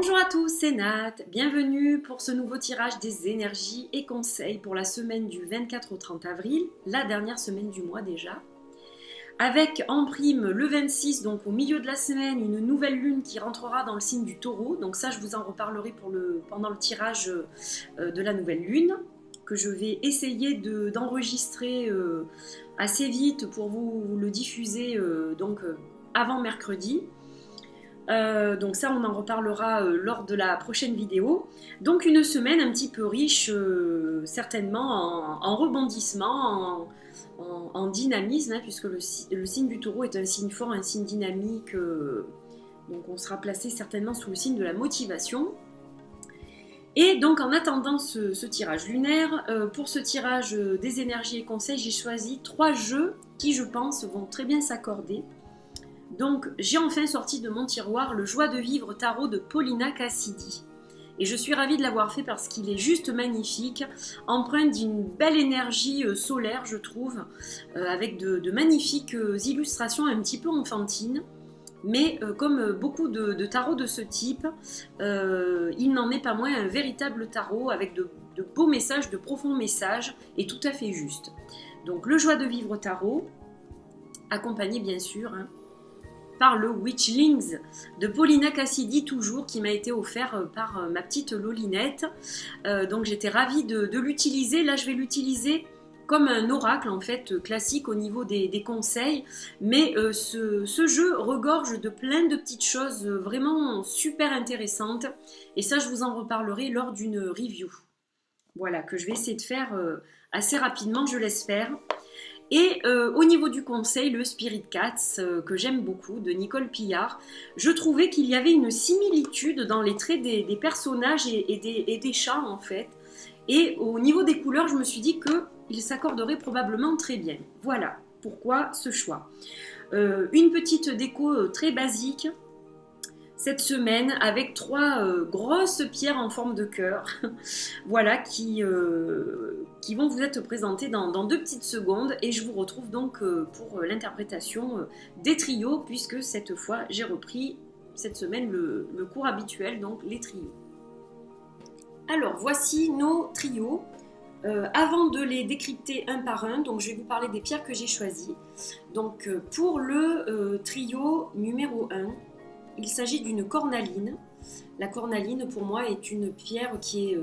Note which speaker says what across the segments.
Speaker 1: Bonjour à tous, c'est Nat. Bienvenue pour ce nouveau tirage des énergies et conseils pour la semaine du 24 au 30 avril, la dernière semaine du mois déjà. Avec en prime le 26, donc au milieu de la semaine, une nouvelle lune qui rentrera dans le signe du taureau. Donc ça, je vous en reparlerai pendant le tirage de la nouvelle lune, que je vais essayer d'enregistrer assez vite pour vous le diffuser avant mercredi. Donc ça, on en reparlera lors de la prochaine vidéo. Donc une semaine un petit peu riche, certainement en rebondissement, en dynamisme, hein, puisque le signe du taureau est un signe fort, un signe dynamique. Donc on sera placé certainement sous le signe de la motivation. Et donc en attendant ce tirage lunaire, pour ce tirage des énergies et conseils, j'ai choisi 3 jeux qui, je pense, vont très bien s'accorder. Donc j'ai enfin sorti de mon tiroir le Joie de vivre tarot de Paulina Cassidy. Et je suis ravie de l'avoir fait parce qu'il est juste magnifique, empreint d'une belle énergie solaire, je trouve, avec de magnifiques illustrations un petit peu enfantines. Mais comme beaucoup de tarots de ce type, il n'en est pas moins un véritable tarot avec de beaux messages, de profonds messages, et tout à fait juste. Donc le Joie de vivre tarot, accompagné bien sûr, par le Witchlings de Paulina Cassidy, toujours, qui m'a été offert par ma petite Lolinette. Donc j'étais ravie de l'utiliser. Là, je vais l'utiliser comme un oracle, en fait, classique au niveau des conseils. Mais ce jeu regorge de plein de petites choses vraiment super intéressantes. Et ça, je vous en reparlerai lors d'une review. Voilà, que je vais essayer de faire assez rapidement, je l'espère. Et au niveau du conseil, le Spirit Cats, que j'aime beaucoup, de Nicole Pillard, je trouvais qu'il y avait une similitude dans les traits des personnages et des chats, en fait. Et au niveau des couleurs, je me suis dit qu'ils s'accorderaient probablement très bien. Voilà pourquoi ce choix. Une petite déco très basique cette semaine avec 3 grosses pierres en forme de cœur, voilà, qui vont vous être présentées dans 2 petites secondes, et je vous retrouve donc pour l'interprétation des trios, puisque cette fois j'ai repris cette semaine le cours habituel, donc les trios. Alors voici nos trios. Avant de les décrypter un par un, donc je vais vous parler des pierres que j'ai choisies. Donc pour le trio numéro 1, il s'agit d'une cornaline. La cornaline, pour moi, est une pierre qui est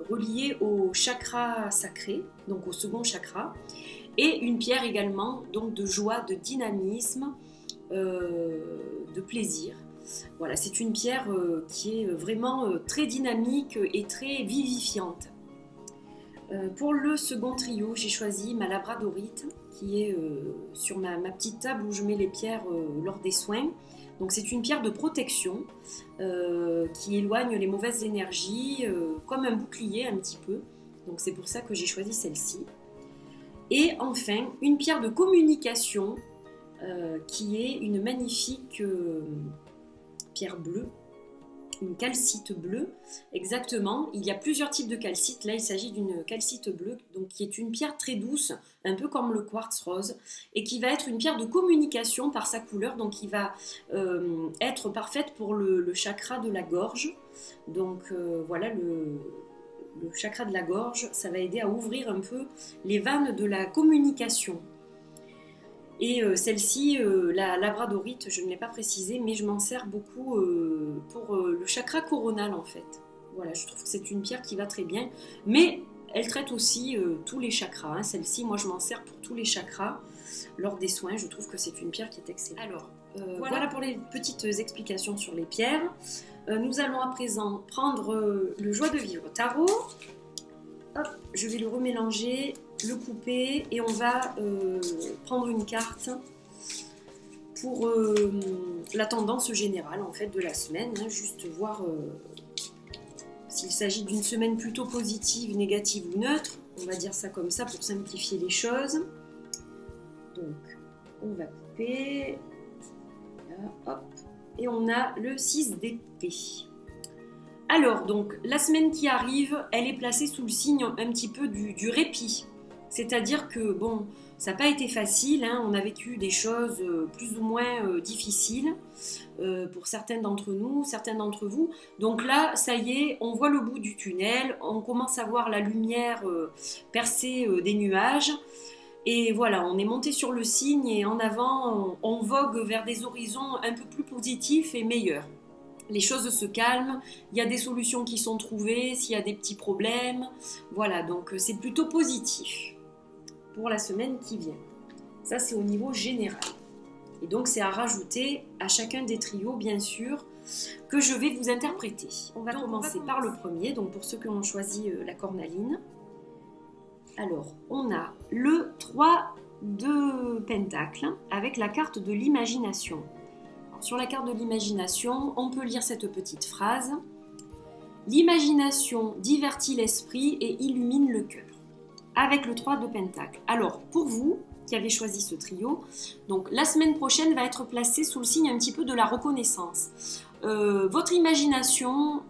Speaker 1: reliée au chakra sacré, donc au second chakra, et une pierre également donc de joie, de dynamisme, de plaisir. Voilà, c'est une pierre qui est vraiment très dynamique et très vivifiante. Pour le second trio, j'ai choisi ma labradorite, qui est sur ma petite table où je mets les pierres lors des soins. Donc c'est une pierre de protection qui éloigne les mauvaises énergies, comme un bouclier un petit peu. Donc c'est pour ça que j'ai choisi celle-ci. Et enfin, une pierre de communication qui est une magnifique pierre bleue, une calcite bleue, exactement. Il y a plusieurs types de calcite. Là, il s'agit d'une calcite bleue, donc qui est une pierre très douce, un peu comme le quartz rose, et qui va être une pierre de communication par sa couleur, donc qui va être parfaite pour le chakra de la gorge. Donc voilà, le chakra de la gorge, ça va aider à ouvrir un peu les vannes de la communication. Et celle-ci, la labradorite, je ne l'ai pas précisé, mais je m'en sers beaucoup pour le chakra coronal en fait. Voilà, je trouve que c'est une pierre qui va très bien, mais elle traite aussi tous les chakras. Celle-ci, moi je m'en sers pour tous les chakras lors des soins. Je trouve que c'est une pierre qui est excellente. Alors, voilà pour les petites explications sur les pierres. Nous allons à présent prendre le Joie de vivre tarot. Hop, je vais le remélanger, le couper, et on va prendre une carte pour la tendance générale en fait de la semaine, juste voir s'il s'agit d'une semaine plutôt positive, négative ou neutre, on va dire ça comme ça pour simplifier les choses. Donc on va couper, là, hop, et on a le 6 d'épée. Alors, donc, la semaine qui arrive, elle est placée sous le signe un petit peu du répit. C'est-à-dire que, bon, Ça n'a pas été facile, hein. On a vécu des choses plus ou moins difficiles pour certains d'entre nous, certains d'entre vous. Donc là, ça y est, on voit le bout du tunnel, on commence à voir la lumière percer des nuages. Et voilà, on est monté sur le cygne et en avant, on vogue vers des horizons un peu plus positifs et meilleurs. Les choses se calment, il y a des solutions qui sont trouvées, s'il y a des petits problèmes. Voilà, donc c'est plutôt positif pour la semaine qui vient. Ça, c'est au niveau général. Et donc, c'est à rajouter à chacun des trios, bien sûr, que je vais vous interpréter. On va commencer par le premier, donc pour ceux qui ont choisi la cornaline. Alors, on a le 3 de Pentacle avec la carte de l'imagination. Sur la carte de l'imagination, on peut lire cette petite phrase. L'imagination divertit l'esprit et illumine le cœur. Avec le 3 de Pentacle. Alors, pour vous qui avez choisi ce trio, donc la semaine prochaine va être placée sous le signe un petit peu de la reconnaissance. Votre imagination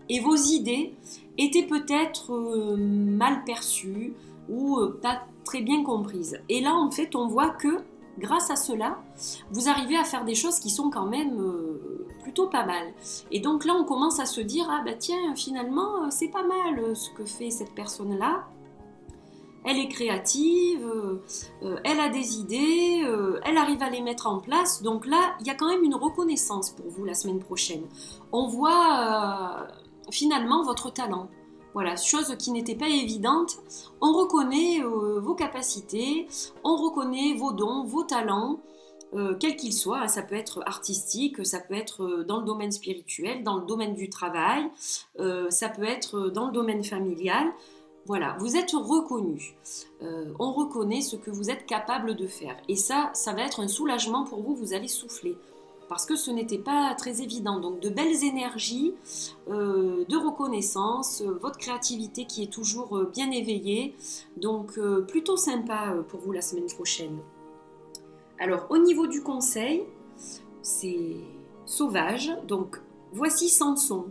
Speaker 1: et vos idées étaient peut-être mal perçues ou pas très bien comprises. Et là, en fait, on voit que grâce à cela, vous arrivez à faire des choses qui sont quand même plutôt pas mal. Et donc là, on commence à se dire, ah bah tiens, finalement, c'est pas mal ce que fait cette personne-là. Elle est créative, elle a des idées, elle arrive à les mettre en place. Donc là, il y a quand même une reconnaissance pour vous la semaine prochaine. On voit finalement votre talent. Voilà, chose qui n'était pas évidente. On reconnaît vos capacités, on reconnaît vos dons, vos talents, quels qu'ils soient. Ça peut être artistique, ça peut être dans le domaine spirituel, dans le domaine du travail, ça peut être dans le domaine familial. Voilà, vous êtes reconnu. On reconnaît ce que vous êtes capable de faire. Et ça va être un soulagement pour vous, vous allez souffler. Parce que ce n'était pas très évident. Donc de belles énergies, de reconnaissance, votre créativité qui est toujours bien éveillée. Donc plutôt sympa pour vous la semaine prochaine. Alors au niveau du conseil, c'est sauvage. Donc voici Samson.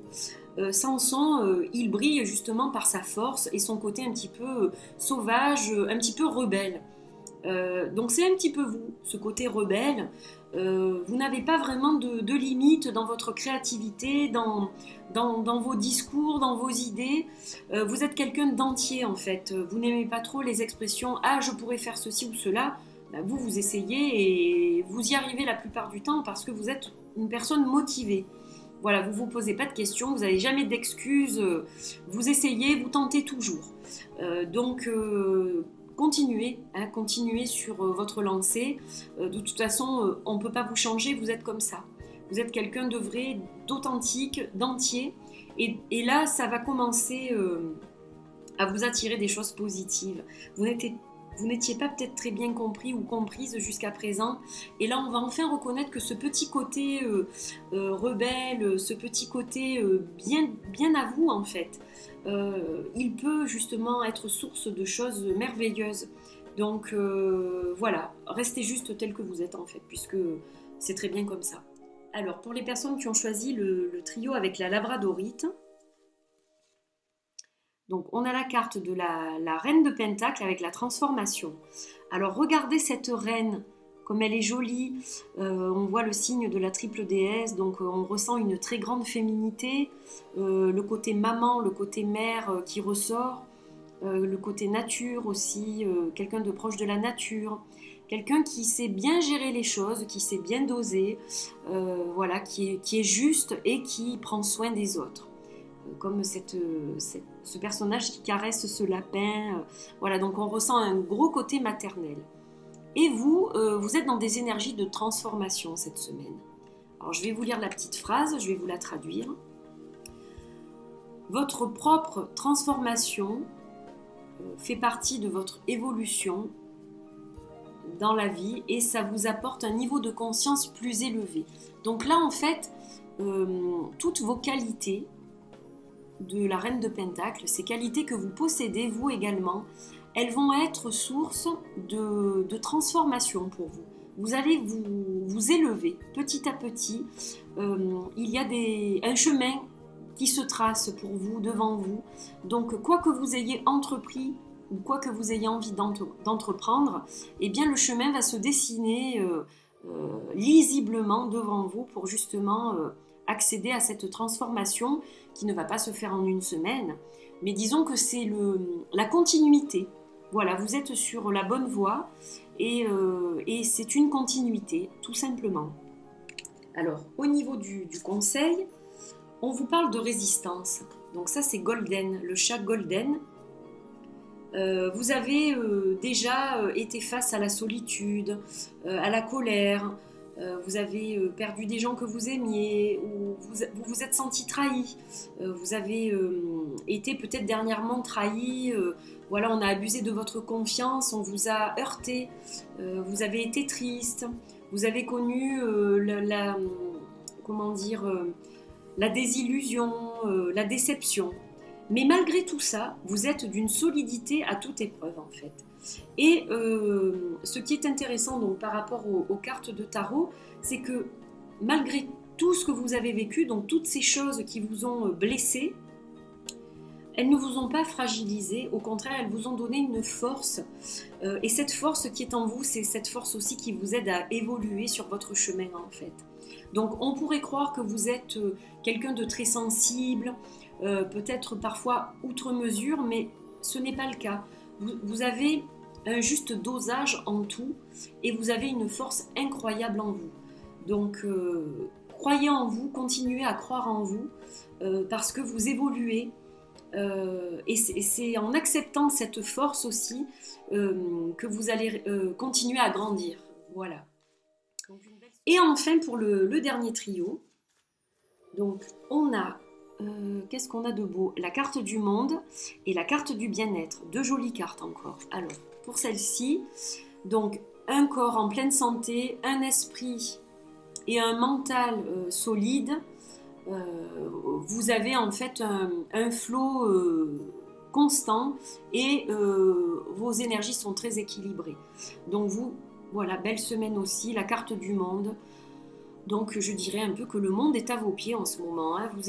Speaker 1: Samson, il brille justement par sa force et son côté un petit peu sauvage, un petit peu rebelle. Donc c'est un petit peu vous, ce côté rebelle. Vous n'avez pas vraiment de limites dans votre créativité, dans vos discours, dans vos idées. Vous êtes quelqu'un d'entier en fait. Vous n'aimez pas trop les expressions « Ah, je pourrais faire ceci ou cela ». Vous essayez et vous y arrivez la plupart du temps parce que vous êtes une personne motivée. Voilà, vous ne vous posez pas de questions, vous n'avez jamais d'excuses, vous essayez, vous tentez toujours. Donc, continuez sur votre lancée. De toute façon, on ne peut pas vous changer, vous êtes comme ça. Vous êtes quelqu'un de vrai, d'authentique, d'entier. Et là, ça va commencer à vous attirer des choses positives. Vous n'étiez pas peut-être très bien compris ou comprise jusqu'à présent. Et là, on va enfin reconnaître que ce petit côté rebelle, ce petit côté bien à vous, en fait, il peut justement être source de choses merveilleuses. Donc, voilà, restez juste tel que vous êtes, en fait, puisque c'est très bien comme ça. Alors, pour les personnes qui ont choisi le trio avec la labradorite, donc on a la carte de la reine de Pentacle avec la transformation. Alors regardez cette reine, comme elle est jolie, on voit le signe de la triple déesse, donc on ressent une très grande féminité, le côté maman, le côté mère qui ressort, le côté nature aussi, quelqu'un de proche de la nature, quelqu'un qui sait bien gérer les choses, qui sait bien doser, voilà, qui est juste et qui prend soin des autres. Comme ce personnage qui caresse ce lapin. Voilà, donc on ressent un gros côté maternel. Et vous, vous êtes dans des énergies de transformation cette semaine. Alors je vais vous lire la petite phrase, je vais vous la traduire. Votre propre transformation fait partie de votre évolution dans la vie et ça vous apporte un niveau de conscience plus élevé. Donc là, en fait, toutes vos qualités de la reine de Pentacle, ces qualités que vous possédez, vous également, elles vont être source de transformation pour vous. Vous allez vous élever petit à petit. Il y a un chemin qui se trace pour vous, devant vous. Donc, quoi que vous ayez entrepris ou quoi que vous ayez envie d'entreprendre, eh bien le chemin va se dessiner lisiblement devant vous pour justement accéder à cette transformation qui ne va pas se faire en une semaine, mais disons que c'est la continuité. Voilà, vous êtes sur la bonne voie et c'est une continuité, tout simplement. Alors, au niveau du conseil, on vous parle de résistance. Donc ça, c'est Golden, le chat Golden. Vous avez déjà été face à la solitude, à la colère, vous avez perdu des gens que vous aimiez, ou vous vous êtes senti trahi, vous avez été peut-être dernièrement trahi, voilà, on a abusé de votre confiance, on vous a heurté, vous avez été triste, vous avez connu la désillusion, la déception. Mais malgré tout ça, vous êtes d'une solidité à toute épreuve en fait. Et ce qui est intéressant donc, par rapport aux cartes de tarot, c'est que malgré tout ce que vous avez vécu, donc toutes ces choses qui vous ont blessé, elles ne vous ont pas fragilisé, au contraire, elles vous ont donné une force. Et cette force qui est en vous, c'est cette force aussi qui vous aide à évoluer sur votre chemin en fait. Donc on pourrait croire que vous êtes quelqu'un de très sensible, peut-être parfois outre mesure, mais ce n'est pas le cas. Vous avez un juste dosage en tout et vous avez une force incroyable en vous. Donc croyez en vous, continuez à croire en vous parce que vous évoluez et c'est en acceptant cette force aussi que vous allez continuer à grandir. Voilà. Et enfin pour le dernier trio, donc on a qu'est-ce qu'on a de beau? La carte du monde et la carte du bien-être. Deux jolies cartes encore. Alors, pour celle-ci, donc un corps en pleine santé, un esprit et un mental solide. Vous avez en fait un flot constant et vos énergies sont très équilibrées. Donc vous, voilà, belle semaine aussi. La carte du monde. Donc je dirais un peu que le monde est à vos pieds en ce moment, hein. Vous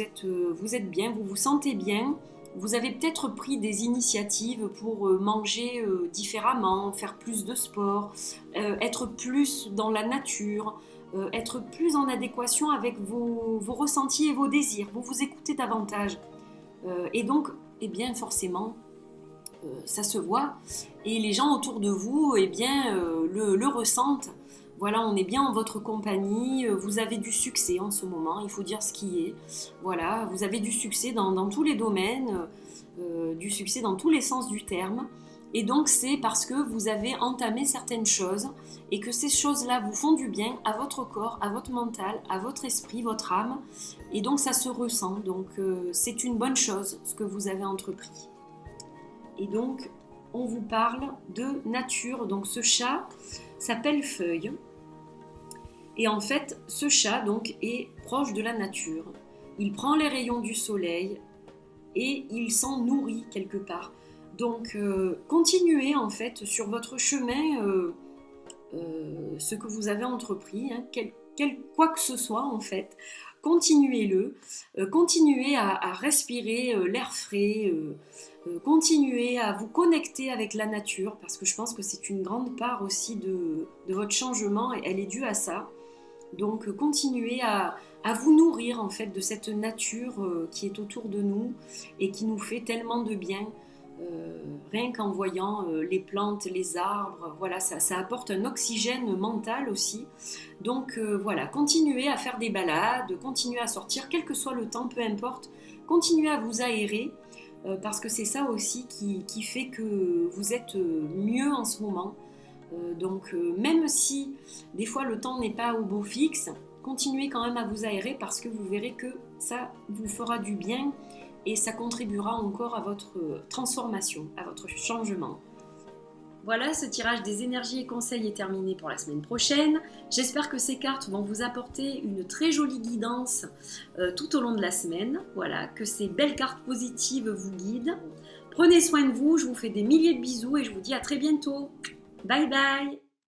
Speaker 1: êtes bien, vous vous sentez bien, vous avez peut-être pris des initiatives pour manger différemment, faire plus de sport, être plus dans la nature, être plus en adéquation avec vos ressentis et vos désirs, vous vous écoutez davantage. Et donc, eh bien forcément, ça se voit et les gens autour de vous eh bien, le ressentent. Voilà, on est bien en votre compagnie, vous avez du succès en ce moment, il faut dire ce qui est. Voilà, vous avez du succès dans tous les domaines, du succès dans tous les sens du terme. Et donc c'est parce que vous avez entamé certaines choses et que ces choses-là vous font du bien à votre corps, à votre mental, à votre esprit, votre âme. Et donc ça se ressent, donc c'est une bonne chose ce que vous avez entrepris. Et donc on vous parle de nature, donc ce chat s'appelle Feuille. Et en fait, ce chat donc est proche de la nature. Il prend les rayons du soleil et il s'en nourrit quelque part. Donc, continuez en fait sur votre chemin ce que vous avez entrepris, hein, quoi que ce soit en fait. Continuez-le, continuez à respirer l'air frais, continuez à vous connecter avec la nature parce que je pense que c'est une grande part aussi de votre changement et elle est due à ça. Donc continuez à vous nourrir en fait de cette nature qui est autour de nous et qui nous fait tellement de bien. Rien qu'en voyant les plantes, les arbres, voilà, ça apporte un oxygène mental aussi. Donc voilà, continuez à faire des balades, continuez à sortir, quel que soit le temps, peu importe, continuez à vous aérer parce que c'est ça aussi qui fait que vous êtes mieux en ce moment. Donc même si des fois le temps n'est pas au beau fixe, continuez quand même à vous aérer parce que vous verrez que ça vous fera du bien et ça contribuera encore à votre transformation, à votre changement. Voilà, ce tirage des énergies et conseils est terminé pour la semaine prochaine. J'espère que ces cartes vont vous apporter une très jolie guidance tout au long de la semaine. Voilà, que ces belles cartes positives vous guident. Prenez soin de vous, je vous fais des milliers de bisous et je vous dis à très bientôt. Bye bye!